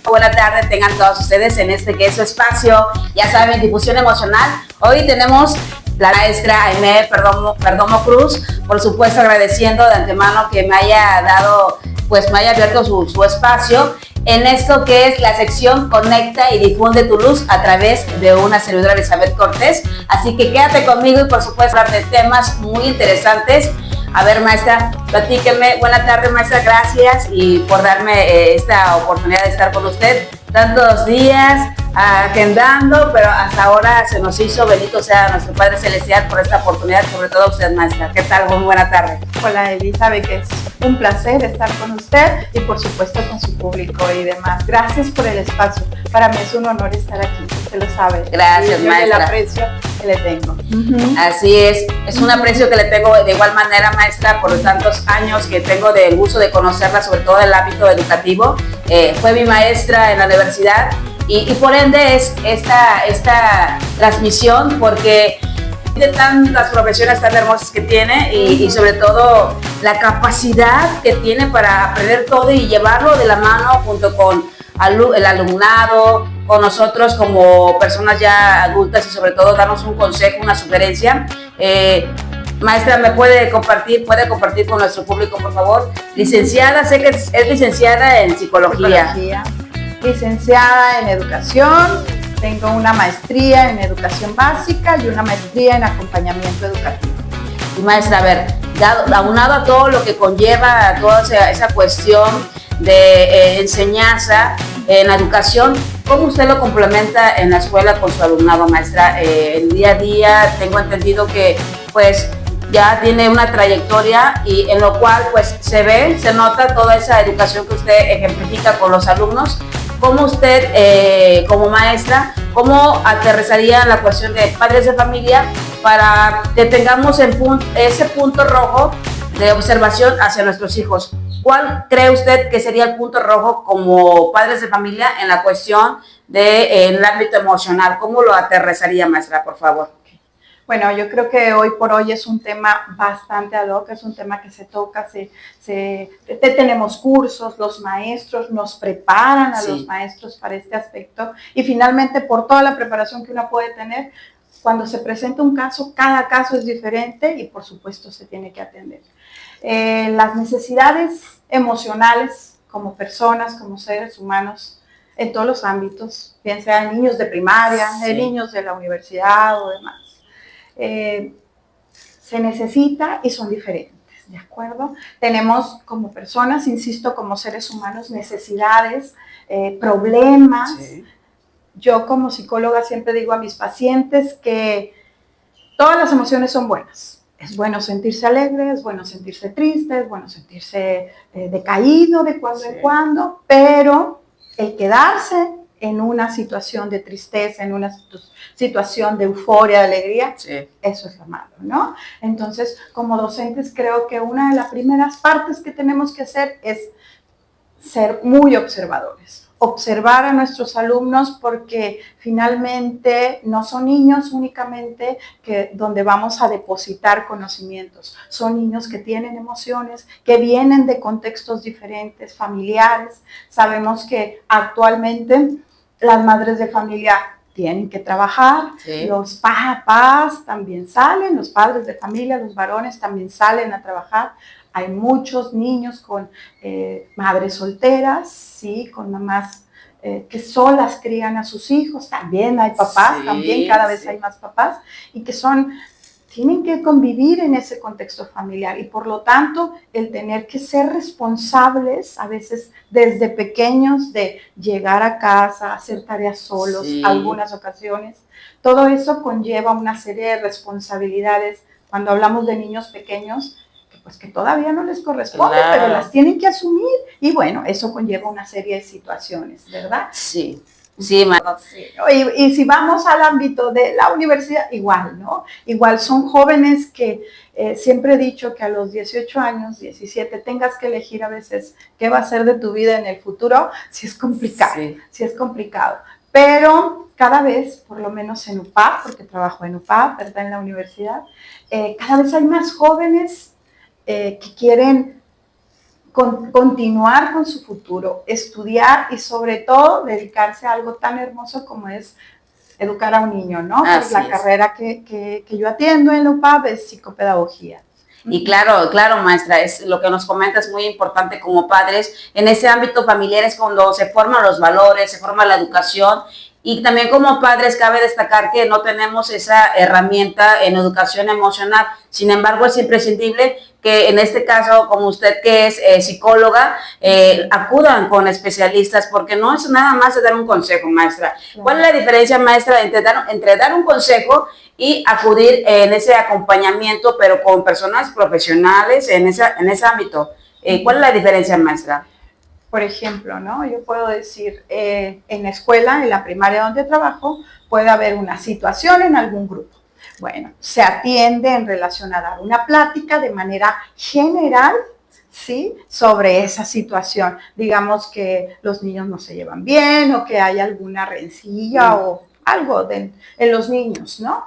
Buenas tardes tengan todos ustedes en este que es su espacio, ya saben, difusión emocional. Hoy tenemos la maestra Aimee Perdomo Cruz, por supuesto agradeciendo de antemano que me haya dado, pues me haya abierto su espacio en esto que es la sección Conecta y difunde tu luz a través de una servidora Elizabeth Cortés. Así que quédate conmigo y por supuesto hablar de temas muy interesantes. A ver, maestra, platíqueme. Buenas tardes, maestra, gracias y por darme esta oportunidad de estar con usted. Tantos días agendando, pero hasta ahora se nos hizo. Bendito sea nuestro Padre Celestial por esta oportunidad, sobre todo usted, maestra. ¿Qué tal? Muy buena tarde. Hola, Elizabeth, que es un placer estar con usted y por supuesto con su público y demás. Gracias por el espacio. Para mí es un honor estar aquí, usted lo sabe. Gracias, maestra. El aprecio que le tengo. Así es un aprecio que le tengo de igual manera, maestra, por los tantos años que tengo del gusto de conocerla, sobre todo en el ámbito educativo. Fue mi maestra en la universidad y por ende es esta transmisión, porque de tantas profesiones tan hermosas que tiene y sobre todo la capacidad que tiene para aprender todo y llevarlo de la mano junto con el alumnado, con nosotros como personas ya adultas y sobre todo darnos un consejo, una sugerencia. Maestra, ¿me puede compartir con nuestro público, por favor? Licenciada, sé que es licenciada en psicología. Licenciada en educación, tengo una maestría en educación básica y una maestría en acompañamiento educativo. Y maestra, a ver, aunado a todo lo que conlleva toda esa cuestión de enseñanza en la educación, ¿cómo usted lo complementa en la escuela con su alumnado, maestra? El día a día tengo entendido que pues ya tiene una trayectoria y en lo cual pues se nota toda esa educación que usted ejemplifica con los alumnos. ¿Cómo usted, como maestra, cómo aterrizaría la cuestión de padres de familia para que tengamos ese punto rojo de observación hacia nuestros hijos? ¿Cuál cree usted que sería el punto rojo como padres de familia en la cuestión del ámbito emocional? ¿Cómo lo aterrizaría, maestra, por favor? Bueno, yo creo que hoy por hoy es un tema bastante ad hoc, es un tema que se toca, tenemos cursos, los maestros nos preparan a los maestros para este aspecto y finalmente por toda la preparación que uno puede tener, cuando se presenta un caso, cada caso es diferente y por supuesto se tiene que atender. Las necesidades emocionales como personas, como seres humanos, en todos los ámbitos, bien sean niños de primaria, niños de la universidad o demás, se necesita y son diferentes, ¿de acuerdo? Tenemos como personas, insisto, como seres humanos, necesidades, problemas. Sí. Yo como psicóloga siempre digo a mis pacientes que todas las emociones son buenas. Es bueno sentirse alegre, es bueno sentirse triste, es bueno sentirse decaído de cuando en cuando, pero el quedarse en una situación de tristeza, en una situación de euforia, de alegría, eso es lo malo, ¿no? Entonces, como docentes, creo que una de las primeras partes que tenemos que hacer es ser muy observadores. Observar a nuestros alumnos porque finalmente no son niños únicamente donde vamos a depositar conocimientos. Son niños que tienen emociones, que vienen de contextos diferentes, familiares. Sabemos que actualmente las madres de familia tienen que trabajar, los papás también salen, los padres de familia, los varones también salen a trabajar. Hay muchos niños con madres solteras, ¿sí? Con mamás que solas crían a sus hijos. También hay papás, también cada vez hay más papás, y que tienen que convivir en ese contexto familiar. Y por lo tanto, el tener que ser responsables, a veces desde pequeños, de llegar a casa, hacer tareas solos, algunas ocasiones, todo eso conlleva una serie de responsabilidades. Cuando hablamos de niños pequeños, pues que todavía no les corresponde, pero las tienen que asumir y bueno, eso conlleva una serie de situaciones, ¿verdad? Sí, maestra. Y si vamos al ámbito de la universidad, igual, ¿no? Igual son jóvenes que siempre he dicho que a los 18 años, 17, tengas que elegir a veces qué va a ser de tu vida en el futuro, sí es complicado, sí es complicado. Pero cada vez, por lo menos en UPAP, porque trabajo en UPAP, ¿verdad? En la universidad, cada vez hay más jóvenes que quieren continuar con su futuro, estudiar y sobre todo dedicarse a algo tan hermoso como es educar a un niño, ¿no? Pues la carrera que yo atiendo en la UPAB es psicopedagogía. Y claro, claro, maestra, es lo que nos comenta es muy importante como padres. En ese ámbito familiar es cuando se forman los valores, se forma la educación. Y también como padres cabe destacar que no tenemos esa herramienta en educación emocional. Sin embargo, es imprescindible que en este caso, como usted que es psicóloga, acudan con especialistas, porque no es nada más de dar un consejo, maestra. ¿Cuál es la diferencia, maestra, entre dar un consejo y acudir en ese acompañamiento, pero con personas profesionales en ese ámbito? ¿Cuál es la diferencia, maestra? Por ejemplo, ¿no? Yo puedo decir, en la escuela, en la primaria donde trabajo, puede haber una situación en algún grupo. Bueno, se atiende en relación a dar una plática de manera general, ¿sí? Sobre esa situación. Digamos que los niños no se llevan bien o que hay alguna rencilla o algo en los niños, ¿no?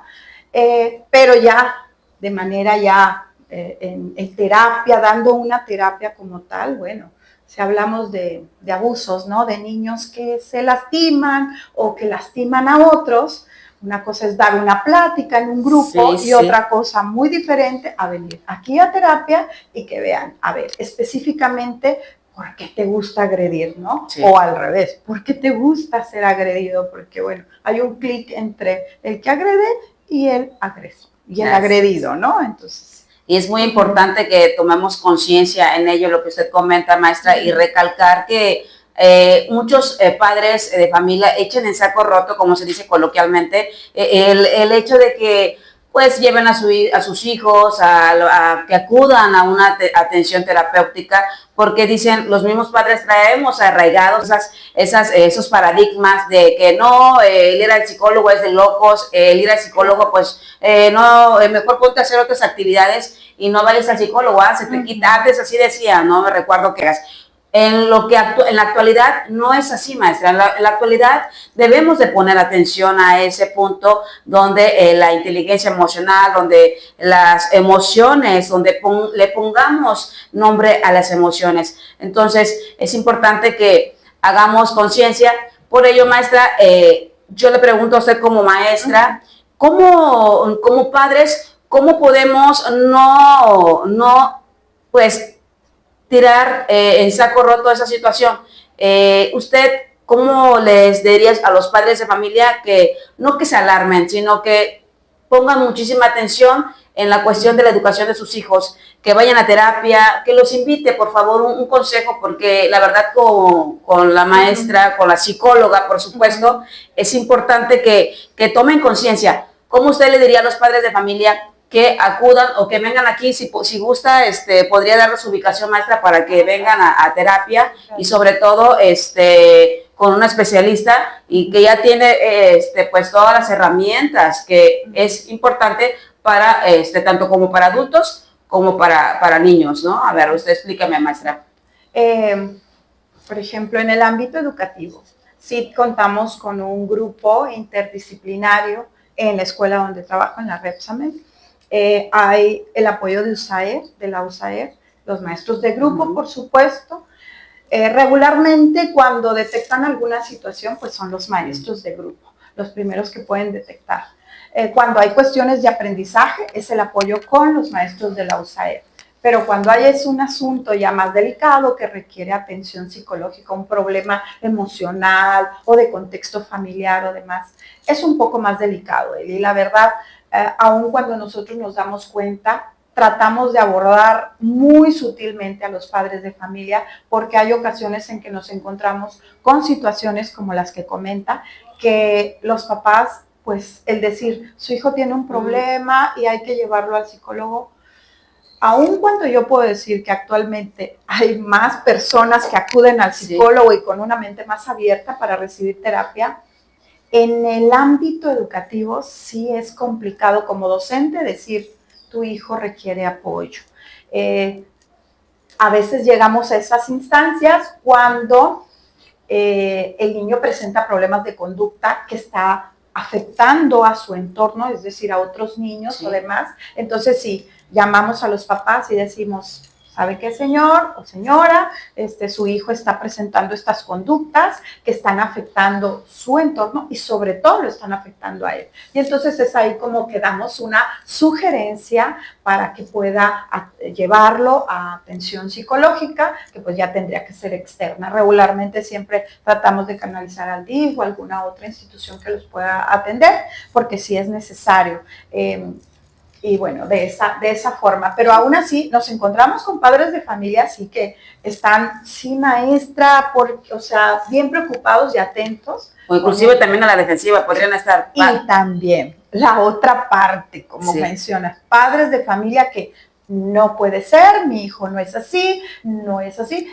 Pero ya de manera en terapia, dando una terapia como tal, bueno, si hablamos de abusos, ¿no? De niños que se lastiman o que lastiman a otros, una cosa es dar una plática en un grupo y otra cosa muy diferente a venir aquí a terapia y que vean, a ver, específicamente, ¿por qué te gusta agredir, no? Sí. O al revés, ¿por qué te gusta ser agredido? Porque, bueno, hay un clic entre el que agrede y el agresor, y el agredido, ¿no? Entonces... Y es muy importante que tomemos conciencia en ello, lo que usted comenta, maestra, y recalcar que muchos padres de familia echen en saco roto, como se dice coloquialmente, el hecho de que pues lleven a sus hijos a que acudan a una atención terapéutica, porque dicen, los mismos padres traemos arraigados esos paradigmas de que no, el ir al psicólogo es de locos, el ir al psicólogo pues no, mejor ponte a hacer otras actividades y no vayas al psicólogo, se te quita, antes así decía, no me recuerdo qué eras. En la actualidad no es así, maestra. En la actualidad debemos de poner atención a ese punto donde la inteligencia emocional, donde las emociones, donde le pongamos nombre a las emociones. Entonces, es importante que hagamos conciencia. Por ello, maestra, yo le pregunto a usted como maestra, como padres, ¿cómo podemos pues, tirar en saco roto esa situación? ¿Usted cómo les diría a los padres de familia que no que se alarmen, sino que pongan muchísima atención en la cuestión de la educación de sus hijos, que vayan a terapia, que los invite, por favor, un consejo, porque la verdad con la maestra, con la psicóloga, por supuesto, es importante que tomen conciencia? ¿Cómo usted le diría a los padres de familia que acudan o que vengan aquí, si gusta, podría darles su ubicación, maestra, para que vengan a terapia y sobre todo con una especialista y que ya tiene pues todas las herramientas que es importante para tanto como para adultos como para niños, ¿no? A ver, usted explícame, maestra. Por ejemplo, en el ámbito educativo, sí contamos con un grupo interdisciplinario en la escuela donde trabajo, en la Repsamen. Hay el apoyo de la USAER, los maestros de grupo, por supuesto. Regularmente, cuando detectan alguna situación, pues son los maestros de grupo, los primeros que pueden detectar. Cuando hay cuestiones de aprendizaje, es el apoyo con los maestros de la USAER. Pero cuando es un asunto ya más delicado que requiere atención psicológica, un problema emocional o de contexto familiar o demás, es un poco más delicado. Y la verdad, aun cuando nosotros nos damos cuenta, tratamos de abordar muy sutilmente a los padres de familia, porque hay ocasiones en que nos encontramos con situaciones como las que comenta, que los papás, pues el decir, su hijo tiene un problema y hay que llevarlo al psicólogo, aun cuando yo puedo decir que actualmente hay más personas que acuden al psicólogo y con una mente más abierta para recibir terapia, en el ámbito educativo sí es complicado como docente decir, tu hijo requiere apoyo. A veces llegamos a esas instancias cuando el niño presenta problemas de conducta que está afectando a su entorno, es decir, a otros niños o demás. Entonces sí, llamamos a los papás y decimos, ¿sabe qué, señor o señora? Su hijo está presentando estas conductas que están afectando su entorno y sobre todo lo están afectando a él. Y entonces es ahí como que damos una sugerencia para que pueda llevarlo a atención psicológica, que pues ya tendría que ser externa. Regularmente siempre tratamos de canalizar al DIF o alguna otra institución que los pueda atender, porque sí es necesario. Y bueno, de esa forma. Pero aún así nos encontramos con padres de familia así que están, sí, maestra, o sea, bien preocupados y atentos. O inclusive también a la defensiva podrían estar. Y también la otra parte, como mencionas, padres de familia que no puede ser, mi hijo no es así,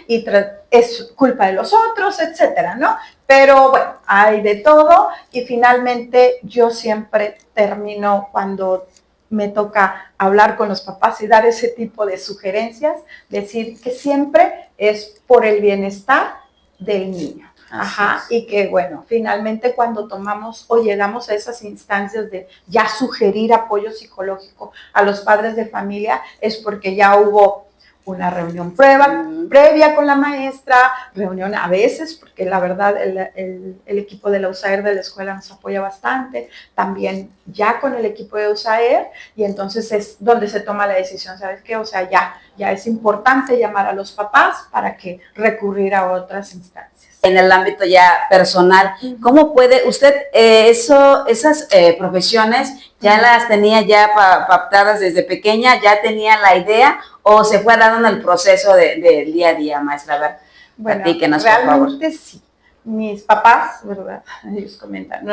y es culpa de los otros, etcétera, ¿no? Pero bueno, hay de todo y finalmente yo siempre termino cuando me toca hablar con los papás y dar ese tipo de sugerencias, decir que siempre es por el bienestar del niño. Ajá, y que bueno, finalmente cuando tomamos o llegamos a esas instancias de ya sugerir apoyo psicológico a los padres de familia es porque ya hubo una reunión previa con la maestra, reunión a veces, porque la verdad el equipo de la USAER de la escuela nos apoya bastante, también ya con el equipo de USAER, y entonces es donde se toma la decisión, ¿sabes qué? O sea, ya es importante llamar a los papás para que recurrir a otras instancias. En el ámbito ya personal, ¿cómo puede usted esas profesiones ya las tenía ya pactadas desde pequeña, ya tenía la idea o se fue dando en el proceso del día a día, maestra? A ver, bueno, platíquenos, realmente por favor. Sí. Mis papás, ¿verdad? Ellos comentan,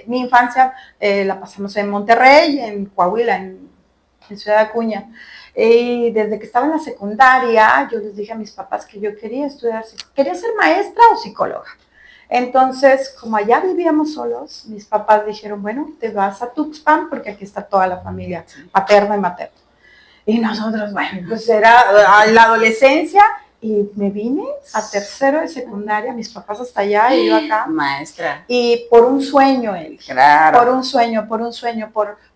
mi infancia la pasamos en Monterrey, en Coahuila, en Ciudad Acuña. Y desde que estaba en la secundaria, yo les dije a mis papás que yo quería ser maestra o psicóloga. Entonces, como allá vivíamos solos, mis papás dijeron, bueno, te vas a Tuxpan porque aquí está toda la familia paterna y materna. Y nosotros, bueno, pues era la adolescencia y me vine a tercero de secundaria, mis papás hasta allá y yo acá. Maestra. Y por un sueño, él. Claro.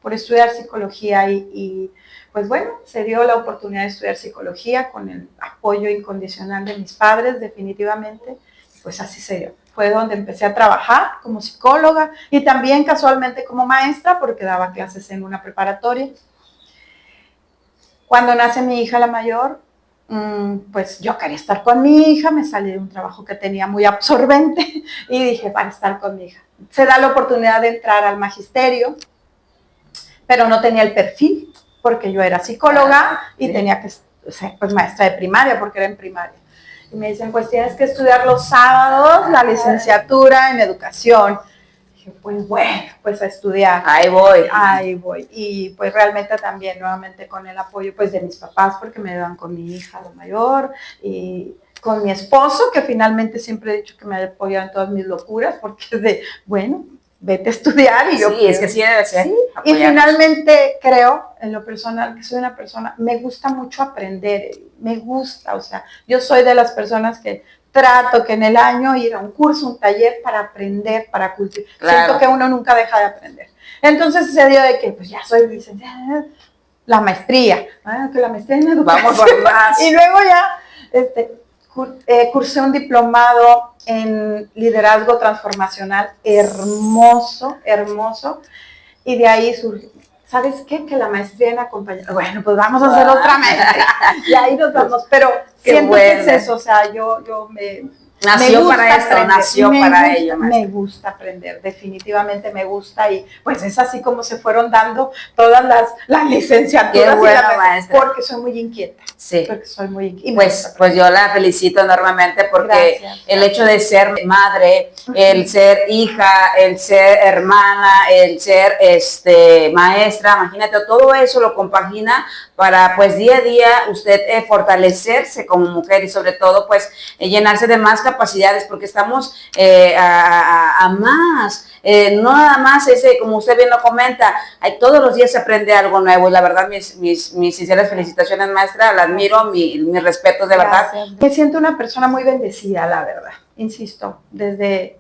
Por estudiar psicología y pues bueno, se dio la oportunidad de estudiar psicología con el apoyo incondicional de mis padres, definitivamente, pues así se dio. Fue donde empecé a trabajar como psicóloga y también casualmente como maestra porque daba clases en una preparatoria. Cuando nace mi hija la mayor, pues yo quería estar con mi hija, me salí de un trabajo que tenía muy absorbente y dije, para estar con mi hija. Se da la oportunidad de entrar al magisterio, pero no tenía el perfil porque yo era psicóloga y tenía que ser pues, maestra de primaria porque era en primaria. Y me dicen, pues tienes que estudiar los sábados la licenciatura en educación. Dije, pues bueno, pues a estudiar. Ahí voy. Y pues realmente también nuevamente con el apoyo pues de mis papás porque me ayudan con mi hija la mayor y con mi esposo que finalmente siempre he dicho que me apoya en todas mis locuras porque es de, bueno, vete a estudiar y yo sí, es que sí debe ser. Sí. Y finalmente creo, en lo personal, que soy una persona, me gusta mucho aprender, me gusta, o sea, yo soy de las personas que trato que en el año ir a un curso, un taller para aprender, para cultivar. Claro. Siento que uno nunca deja de aprender. Entonces se dio de que pues ya soy licenciada, la maestría, que la maestría en educación. Vamos por más. Y luego ya cursé un diplomado en liderazgo transformacional hermoso, hermoso, y de ahí surgió, ¿sabes qué? Que la maestría en acompañamiento, bueno, pues vamos a hacer otra maestría, y ahí nos vamos, pero siento que es eso, o sea, yo nació para esto, nació para ello. Me gusta aprender, definitivamente me gusta y pues es así como se fueron dando todas las licenciaturas. Qué buena maestra. Porque soy muy inquieta. Sí. Porque soy muy inquieta. Pues yo la felicito enormemente porque gracias. El hecho de ser madre, el ser hija, el ser hermana, el ser maestra, imagínate, todo eso lo compagina para pues día a día usted fortalecerse como mujer y sobre todo pues llenarse de más capacidades porque estamos a más, no nada más como usted bien lo comenta, todos los días se aprende algo nuevo y la verdad mis sinceras felicitaciones, maestra, la admiro, mis respetos de verdad. Me siento una persona muy bendecida, la verdad, insisto, desde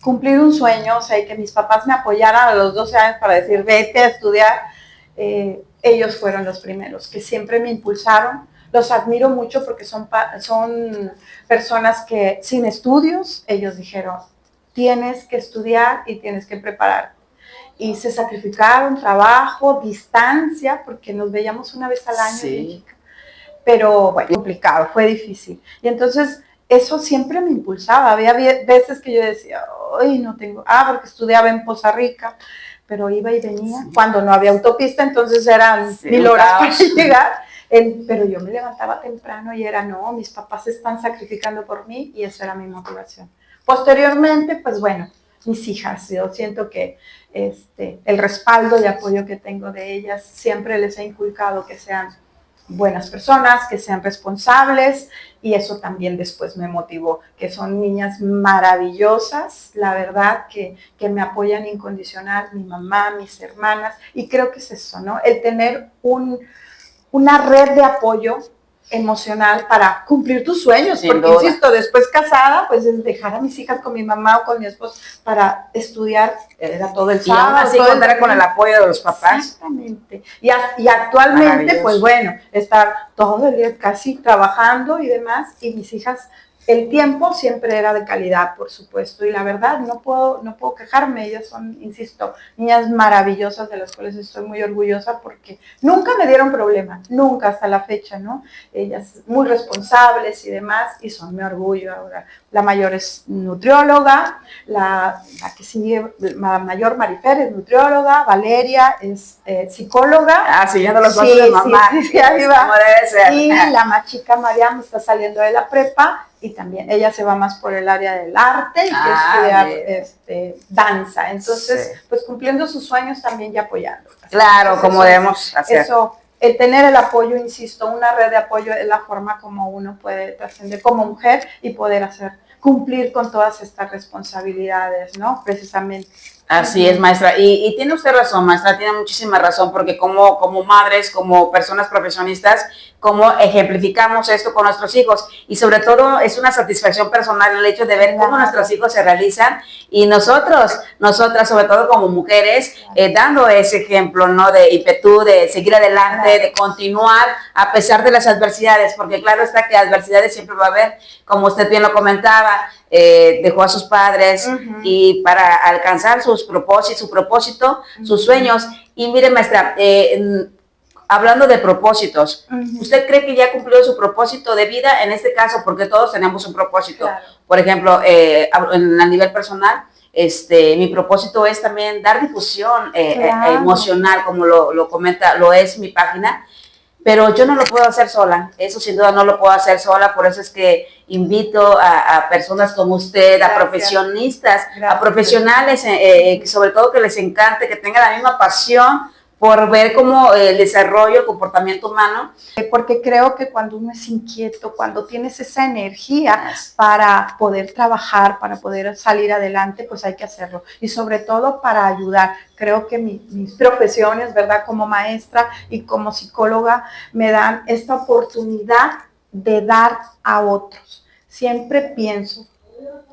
cumplir un sueño, o sea, y que mis papás me apoyaran a los 12 años para decir, vete a estudiar, ellos fueron los primeros, que siempre me impulsaron los admiro mucho porque son personas que sin estudios, ellos dijeron, tienes que estudiar y tienes que prepararte. Y se sacrificaron trabajo, distancia, porque nos veíamos una vez al año en México. Pero bueno, complicado, fue difícil. Y entonces eso siempre me impulsaba. Había veces que yo decía, ay, no tengo, porque estudiaba en Poza Rica, pero iba y venía. Sí. Cuando no había autopista, entonces eran 1000 horas para llegar. Pero yo me levantaba temprano y era, no, mis papás se están sacrificando por mí, y eso era mi motivación. Posteriormente, pues bueno, mis hijas, yo siento que el respaldo y apoyo que tengo de ellas, siempre les he inculcado que sean buenas personas, que sean responsables, y eso también después me motivó, que son niñas maravillosas, la verdad, que me apoyan incondicional, mi mamá, mis hermanas, y creo que es eso, ¿no? El tener una red de apoyo emocional para cumplir tus sueños, sin porque duda. Insisto, después casada, pues es dejar a mis hijas con mi mamá o con mi esposo para estudiar, era todo el sábado. Y aún así contar con el apoyo de los papás. Exactamente. Y actualmente, pues bueno, estar todo el día casi trabajando y demás, y mis hijas, el tiempo siempre era de calidad, por supuesto, y la verdad no puedo quejarme. Ellas son, insisto, niñas maravillosas de las cuales estoy muy orgullosa porque nunca me dieron problema, nunca hasta la fecha, ¿no? Ellas muy responsables y demás, y son mi orgullo ahora. La mayor es nutrióloga, la que sigue, la mayor Marifer es nutrióloga, Valeria es psicóloga. Siguiendo los pasos de mamá. Sí, ahí va. Como debe ser. Y la más chica, Mariam, está saliendo de la prepa, y también ella se va más por el área del arte y quiere estudiar danza. Entonces, pues cumpliendo sus sueños también y apoyando. Claro, entonces, como debemos hacer. Eso, el tener el apoyo, insisto, una red de apoyo es la forma como uno puede trascender como mujer y poder cumplir con todas estas responsabilidades, ¿no? Precisamente. Así es, maestra. Y tiene usted razón, maestra, tiene muchísima razón, porque como madres, como personas profesionistas, como ejemplificamos esto con nuestros hijos, y sobre todo es una satisfacción personal el hecho de ver cómo nuestros hijos se realizan, y nosotras, sobre todo como mujeres, dando ese ejemplo, ¿no? De ímpetu, de seguir adelante, de continuar a pesar de las adversidades, porque claro está que adversidades siempre va a haber, como usted bien lo comentaba, dejó a sus padres y para alcanzar su propósito, sus sueños. Y mire, maestra, hablando de propósitos, ¿usted cree que ya cumplió su propósito de vida en este caso? Porque todos tenemos un propósito. Claro. Por ejemplo, a nivel personal, mi propósito es también dar difusión emocional, como lo comenta, lo es mi página. Pero yo no lo puedo hacer sola, eso sin duda no lo puedo hacer sola, por eso es que invito a personas como usted, a profesionistas, a profesionales, sobre todo que les encante, que tengan la misma pasión por ver cómo el desarrollo, el comportamiento humano. Porque creo que cuando uno es inquieto, cuando tienes esa energía para poder trabajar, para poder salir adelante, pues hay que hacerlo. Y sobre todo para ayudar. Creo que mis profesiones, ¿verdad? Como maestra y como psicóloga, me dan esta oportunidad de dar a otros. Siempre pienso,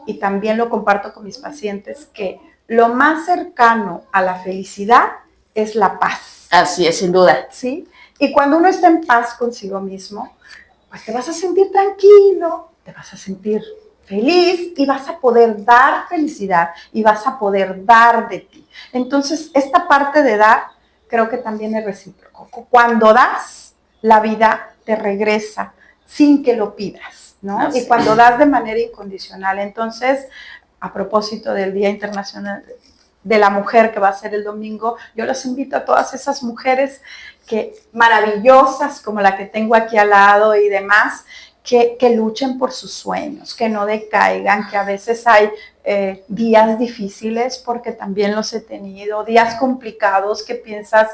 y también lo comparto con mis pacientes, que lo más cercano a la felicidad es la paz. Así es, sin duda. ¿Sí? Y cuando uno está en paz consigo mismo, pues te vas a sentir tranquilo, te vas a sentir feliz y vas a poder dar felicidad y vas a poder dar de ti. Entonces, esta parte de dar creo que también es recíproco. Cuando das, la vida te regresa sin que lo pidas, ¿no? Así. Y cuando das de manera incondicional. Entonces, a propósito del Día Internacional de la Mujer que va a ser el domingo, yo los invito a todas esas mujeres maravillosas como la que tengo aquí al lado y demás, que luchen por sus sueños, que no decaigan, que a veces hay días difíciles, porque también los he tenido, días complicados que piensas,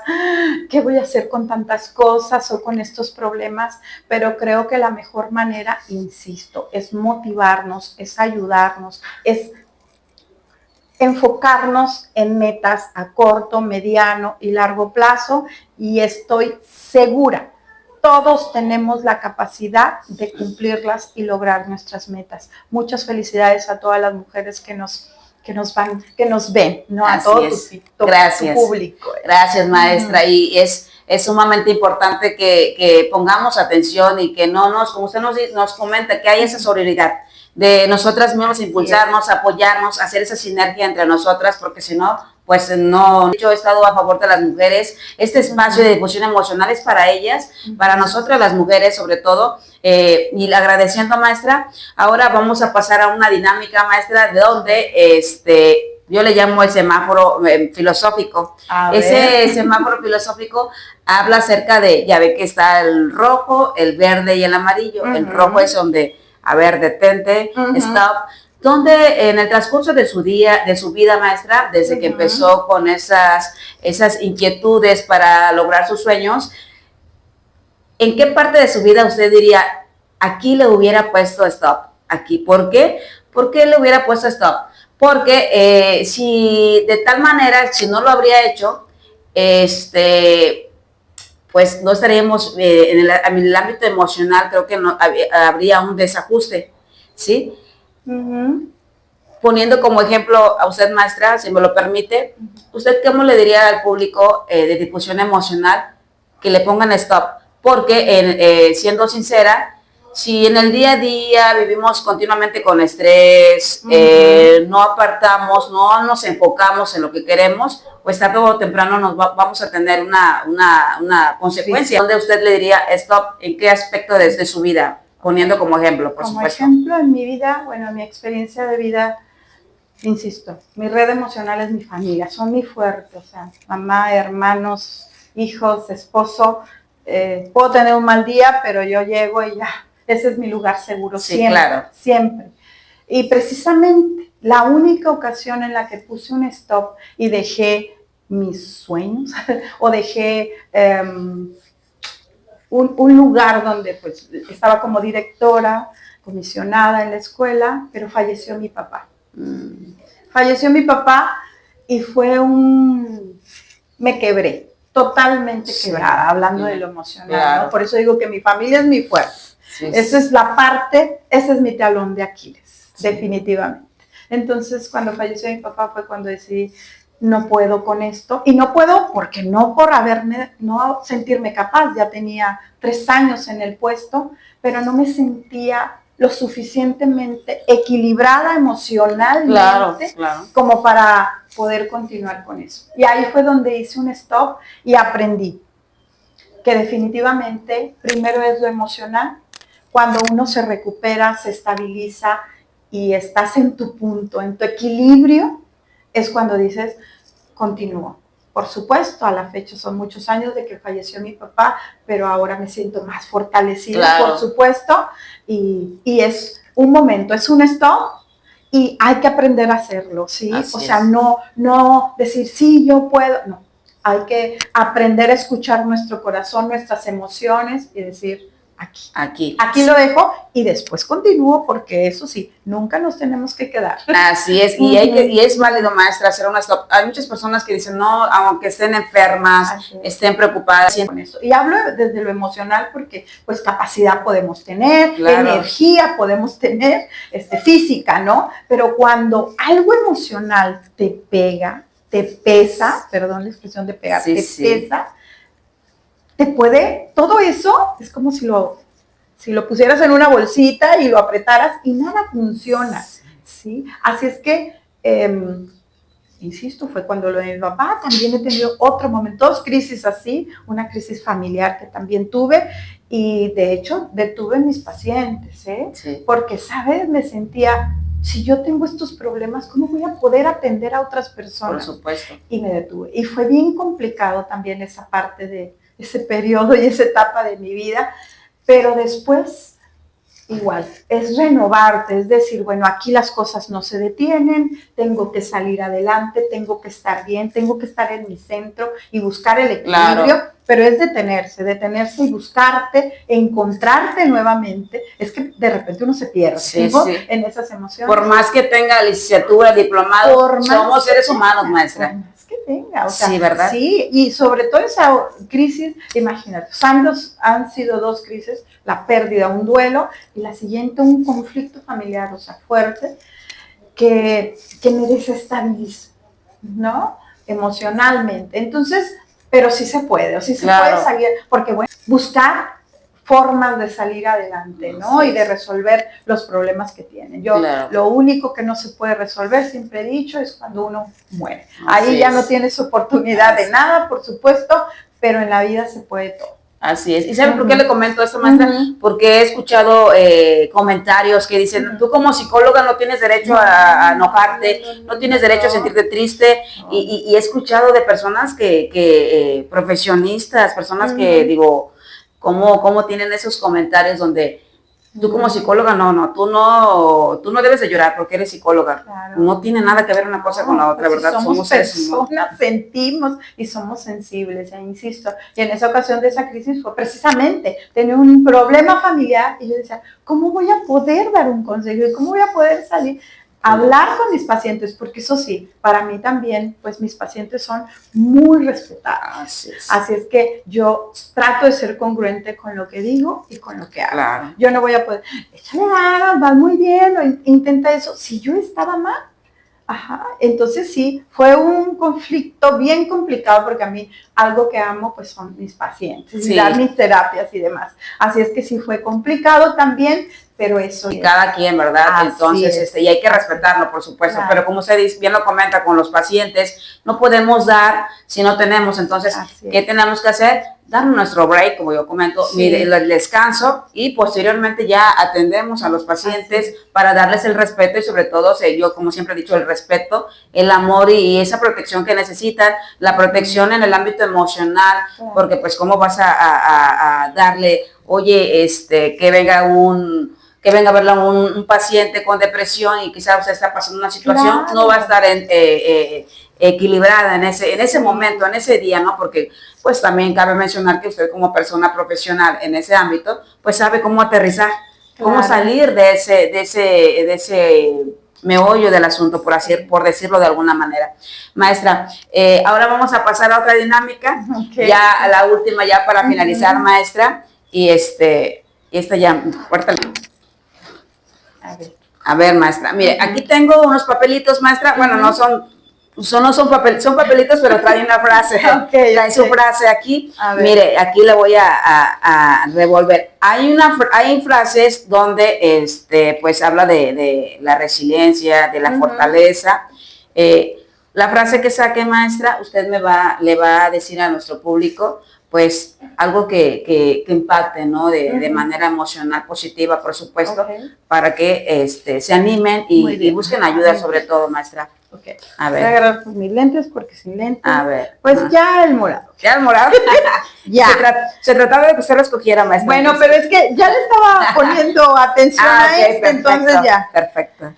¿qué voy a hacer con tantas cosas o con estos problemas? Pero creo que la mejor manera, insisto, es motivarnos, es ayudarnos, es enfocarnos en metas a corto, mediano y largo plazo, y estoy segura, todos tenemos la capacidad de cumplirlas y lograr nuestras metas. Muchas felicidades a todas las mujeres que nos ven, ¿no? A todo tu público. Gracias, maestra. Y es es sumamente importante que pongamos atención y que no nos, como usted nos comenta, que hay esa solidaridad de nosotras mismas impulsarnos, apoyarnos, hacer esa sinergia entre nosotras, porque si no, pues no. Yo he estado a favor de las mujeres. Este espacio de difusión emocional es para ellas, para nosotras las mujeres sobre todo, y agradeciendo, maestra. Ahora vamos a pasar a una dinámica, maestra, de donde yo le llamo el semáforo filosófico. Ese semáforo filosófico habla acerca de, ya ve que está el rojo, el verde y el amarillo. El rojo es donde, a ver, detente, stop. Donde en el transcurso de su vida, maestra, desde que empezó con esas inquietudes para lograr sus sueños, ¿en qué parte de su vida usted diría, aquí le hubiera puesto stop? Aquí, ¿por qué? ¿Por qué le hubiera puesto stop? Porque si de tal manera, si no lo habría hecho, pues no estaríamos en el ámbito emocional, creo que no, habría un desajuste, ¿sí? Poniendo como ejemplo a usted, maestra, si me lo permite, ¿usted cómo le diría al público de difusión emocional que le pongan stop? Porque, siendo sincera, si en el día a día vivimos continuamente con estrés, no apartamos, no nos enfocamos en lo que queremos, pues tarde o temprano vamos a tener una consecuencia. ¿Dónde usted le diría stop? ¿En qué aspecto de su vida? Poniendo como ejemplo, por supuesto. Como ejemplo en mi vida, bueno, mi experiencia de vida, insisto, mi red emocional es mi familia, son muy fuertes, o sea, mamá, hermanos, hijos, esposo. Puedo tener un mal día, pero yo llego y ya, ese es mi lugar seguro, sí, siempre, claro. Siempre. Y precisamente la única ocasión en la que puse un stop y dejé mis sueños o dejé un lugar donde pues estaba como directora, comisionada en la escuela, pero falleció mi papá. Falleció mi papá y fue me quebré, totalmente quebrada, hablando de lo emocional, claro. ¿No? Por eso digo que mi familia es mi fuerte. Sí, esa es la parte, ese es mi talón de Aquiles, definitivamente. Entonces, cuando falleció mi papá fue cuando decidí, no puedo con esto, y no puedo porque no por no sentirme capaz, ya tenía 3 años en el puesto, pero no me sentía lo suficientemente equilibrada emocionalmente como para poder continuar con eso. Y ahí fue donde hice un stop y aprendí que definitivamente primero es lo emocional. Cuando uno se recupera, se estabiliza y estás en tu punto, en tu equilibrio, es cuando dices, continúo. Por supuesto, a la fecha son muchos años de que falleció mi papá, pero ahora me siento más fortalecida, por supuesto, y es un momento, es un stop y hay que aprender a hacerlo, ¿sí? Así o sea, no decir, sí, yo puedo, no. Hay que aprender a escuchar nuestro corazón, nuestras emociones y decir, aquí lo dejo y después continúo, porque eso sí, nunca nos tenemos que quedar. Así es, y es válido, maestra, hacer una stop. Hay muchas personas que dicen, no, aunque estén enfermas, estén preocupadas. Con eso. Y hablo desde lo emocional porque pues capacidad podemos tener, energía podemos tener, física, ¿no? Pero cuando algo emocional te pega, te pesa, perdón la expresión de pegar, pesa, te puede, todo eso es como si lo pusieras en una bolsita y lo apretaras y nada funciona, ¿sí? Así es que, insisto, fue cuando lo de mi papá, también he tenido otro momento, 2 crisis así, una crisis familiar que también tuve y de hecho detuve mis pacientes, porque, ¿sabes? Me sentía, si yo tengo estos problemas, ¿cómo voy a poder atender a otras personas? Por supuesto. Y me detuve. Y fue bien complicado también esa parte de ese periodo y esa etapa de mi vida, pero después igual, es renovarte, es decir, bueno, aquí las cosas no se detienen, tengo que salir adelante, tengo que estar bien, tengo que estar en mi centro y buscar el equilibrio, pero es detenerse y buscarte, encontrarte nuevamente, es que de repente uno se pierde en esas emociones. Por más que tenga licenciatura, diplomado, somos seres humanos, maestra. Que tenga, o sea, ¿verdad? Sí, y sobre todo esa crisis, imagínate, han sido 2 crisis, la pérdida, un duelo, y la siguiente un conflicto familiar, o sea, fuerte, que me desestabiliza, ¿no? Emocionalmente. Entonces, pero sí se puede, o sí se Claro. puede salir, porque bueno, buscar formas de salir adelante, ¿no? Sí. Y de resolver los problemas que tienen. Claro. Lo único que no se puede resolver, siempre he dicho, es cuando uno muere. Así Ahí ya es. no tienes oportunidad de nada, por supuesto, pero en la vida se puede todo. Así es. ¿Y saben por qué le comento esto, maestra? Porque he escuchado comentarios que dicen, tú como psicóloga no tienes derecho a enojarte, no tienes derecho a sentirte triste, y he escuchado de personas que profesionistas, personas que digo, ¿cómo tienen esos comentarios donde tú como psicóloga tú no debes de llorar porque eres psicóloga? Claro. No tiene nada que ver una cosa con la otra, pues ¿verdad? Si somos personas, sentimos y somos sensibles, ya insisto. Y en esa ocasión de esa crisis fue precisamente, tenía un problema familiar y yo decía, ¿cómo voy a poder dar un consejo? ¿Y cómo voy a poder salir? Hablar con mis pacientes, porque eso sí, para mí también, pues mis pacientes son muy respetados. Así es que yo trato de ser congruente con lo que digo y con lo que hago. Claro. Yo no voy a poder, échale ganas, vas muy bien, o intenta eso. Si yo estaba mal, entonces sí, fue un conflicto bien complicado porque a mí algo que amo pues son mis pacientes y dar mis terapias y demás. Así es que sí fue complicado también, pero eso y cada quien, ¿verdad? Entonces, y hay que respetarlo, por supuesto, pero como usted bien lo comenta con los pacientes, no podemos dar si no tenemos, entonces, ¿qué tenemos que hacer? Dar nuestro break, como yo comento, el descanso, y posteriormente ya atendemos a los pacientes para darles el respeto y sobre todo, yo como siempre he dicho, el respeto, el amor y esa protección que necesitan, la protección en el ámbito emocional, porque pues cómo vas a darle, oye, que venga a verla un paciente con depresión y quizás usted está pasando una situación, no va a estar equilibrada en ese momento, en ese día, ¿no? Porque pues también cabe mencionar que usted como persona profesional en ese ámbito, pues sabe cómo aterrizar, cómo salir de ese meollo del asunto, por decirlo de alguna manera. Maestra, ahora vamos a pasar a otra dinámica, ya a la última, ya para finalizar, maestra, y esta ya, cuéntale. A ver, maestra, mire, aquí tengo unos papelitos, maestra, bueno, no son papelitos, pero traen una frase, traen su frase aquí. Mire, aquí le voy a revolver. Hay frases donde, pues habla de la resiliencia, de la fortaleza. La frase que saque, maestra, usted le va a decir a nuestro público, pues algo que impacte, ¿no? De manera emocional positiva, por supuesto, para que se animen y busquen ayuda sobre todo, maestra. A ver. Voy a agarrar pues, mis lentes porque sin lentes. A ver. Pues ya el morado. ¿Ya el morado? Ya. Se trataba de que usted lo escogiera, maestra. Bueno, pero es que ya le estaba poniendo atención a entonces ya. Perfecto.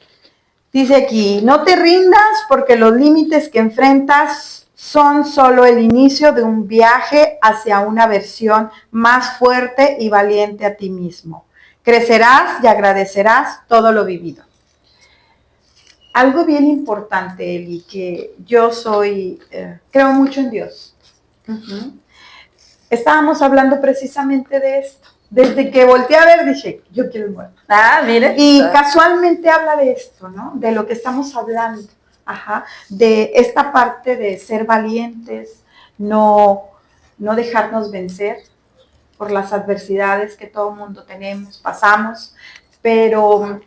Dice aquí, no te rindas porque los límites que enfrentas son solo el inicio de un viaje hacia una versión más fuerte y valiente a ti mismo. Crecerás y agradecerás todo lo vivido. Algo bien importante, Eli, que yo creo mucho en Dios. Estábamos hablando precisamente de esto. Desde que volteé a ver, dije, yo quiero el muerto. Mire. Y casualmente habla de esto, ¿no? De lo que estamos hablando. De esta parte de ser valientes, no dejarnos vencer por las adversidades que todo mundo pasamos, pero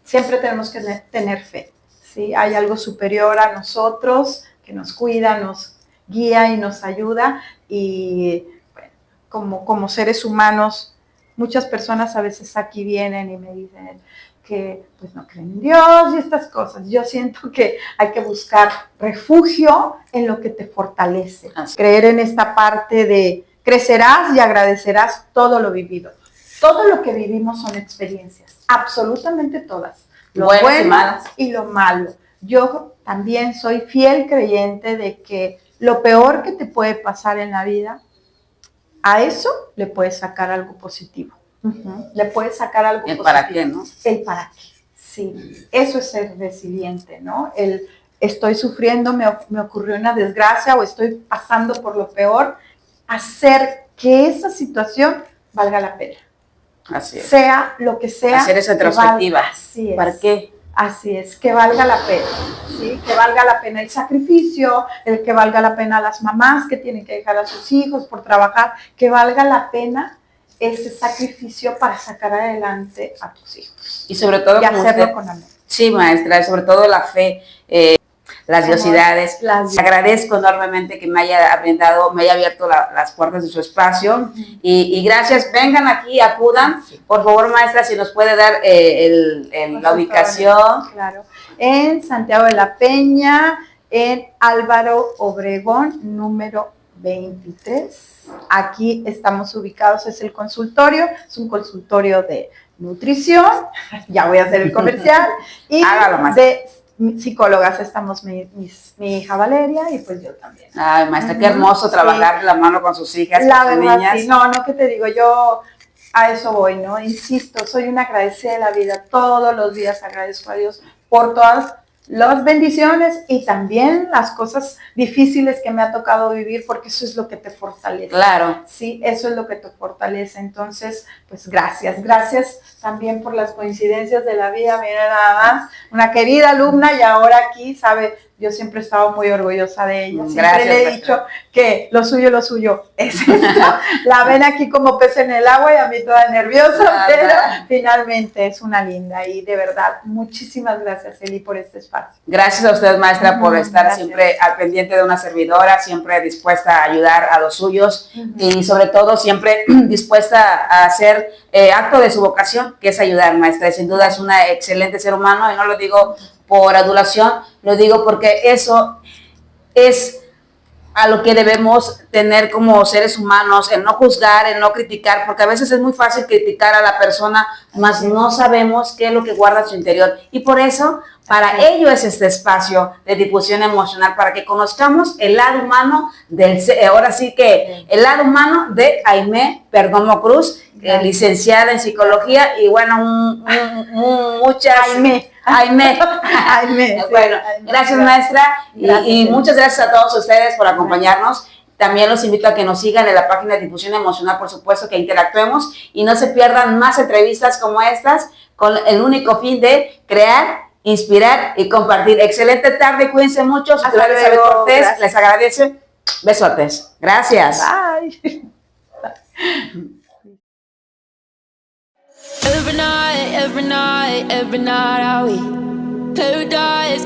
siempre tenemos que tener fe, ¿sí? Hay algo superior a nosotros que nos cuida, nos guía y nos ayuda, y bueno, como seres humanos, muchas personas a veces aquí vienen y me dicen que pues no creen en Dios y estas cosas. Yo siento que hay que buscar refugio en lo que te fortalece. Creer en esta parte de crecerás y agradecerás todo lo vivido. Todo lo que vivimos son experiencias, absolutamente todas. Lo bueno y lo malo. Yo también soy fiel creyente de que lo peor que te puede pasar en la vida, a eso le puedes sacar algo positivo. Le puedes sacar algo positivo. ¿El para qué, no? El para qué, sí. Eso es ser resiliente, ¿no? Estoy sufriendo, me ocurrió una desgracia o estoy pasando por lo peor, hacer que esa situación valga la pena. Así es. Sea lo que sea. Hacer esa retrospectiva. Así es. ¿Para qué? Así es, que valga la pena. ¿sí? Que valga la pena el sacrificio, el que valga la pena las mamás que tienen que dejar a sus hijos por trabajar, que valga la pena ese sacrificio para sacar adelante a tus hijos. Y sobre todo, y hacerlo con amor. Sí, maestra, sobre todo la fe, las diosidades. Le agradezco enormemente que me haya brindado, me haya abierto las puertas de su espacio. Y gracias, vengan aquí, acudan. Sí. Por favor, maestra, si nos puede dar la ubicación. Claro, en Santiago de la Peña, en Álvaro Obregón, número 23. Aquí estamos ubicados, es el consultorio, es un consultorio de nutrición, ya voy a hacer el comercial, y de psicólogas estamos mi hija Valeria y pues yo también. Ay, maestra, qué hermoso trabajar de la mano con sus hijas, la con sus verdad, niñas. Sí, no, ¿qué te digo? Yo a eso voy, ¿no? Insisto, soy una agradecida de la vida, todos los días agradezco a Dios por todas las bendiciones y también las cosas difíciles que me ha tocado vivir, porque eso es lo que te fortalece. Claro. Sí, eso es lo que te fortalece. Entonces, pues gracias también por las coincidencias de la vida. Mira nada más, una querida alumna y ahora aquí, sabe, yo siempre he estado muy orgullosa de ella. Siempre gracias, le he dicho que lo suyo es esto. La ven aquí como pez en el agua y a mí toda nerviosa, pero finalmente es una linda y de verdad, muchísimas gracias, Eli, por este espacio. Gracias a usted, maestra, por estar siempre al pendiente de una servidora, siempre dispuesta a ayudar a los suyos y sobre todo siempre dispuesta a hacer acto de su vocación, que es ayudar, maestra. Sin duda es una excelente ser humano y no lo digo por adulación, lo digo porque eso es a lo que debemos tener como seres humanos, en no juzgar, en no criticar, porque a veces es muy fácil criticar a la persona, mas no sabemos qué es lo que guarda en su interior. Y por eso, para ello es este espacio de difusión emocional, para que conozcamos el lado humano ahora sí que el lado humano de Aimé Perdomo Cruz, licenciada en psicología y bueno, muchas... Aimé. Bueno, gracias, maestra. Y muchas gracias a todos ustedes por acompañarnos. También los invito a que nos sigan en la página de Difusión Emocional, por supuesto, que interactuemos y no se pierdan más entrevistas como estas con el único fin de crear, inspirar y compartir. Excelente tarde, cuídense mucho. Su tutora Elizabeth Cortés les agradece. Besotes. Gracias. Bye. Every night I we paradise.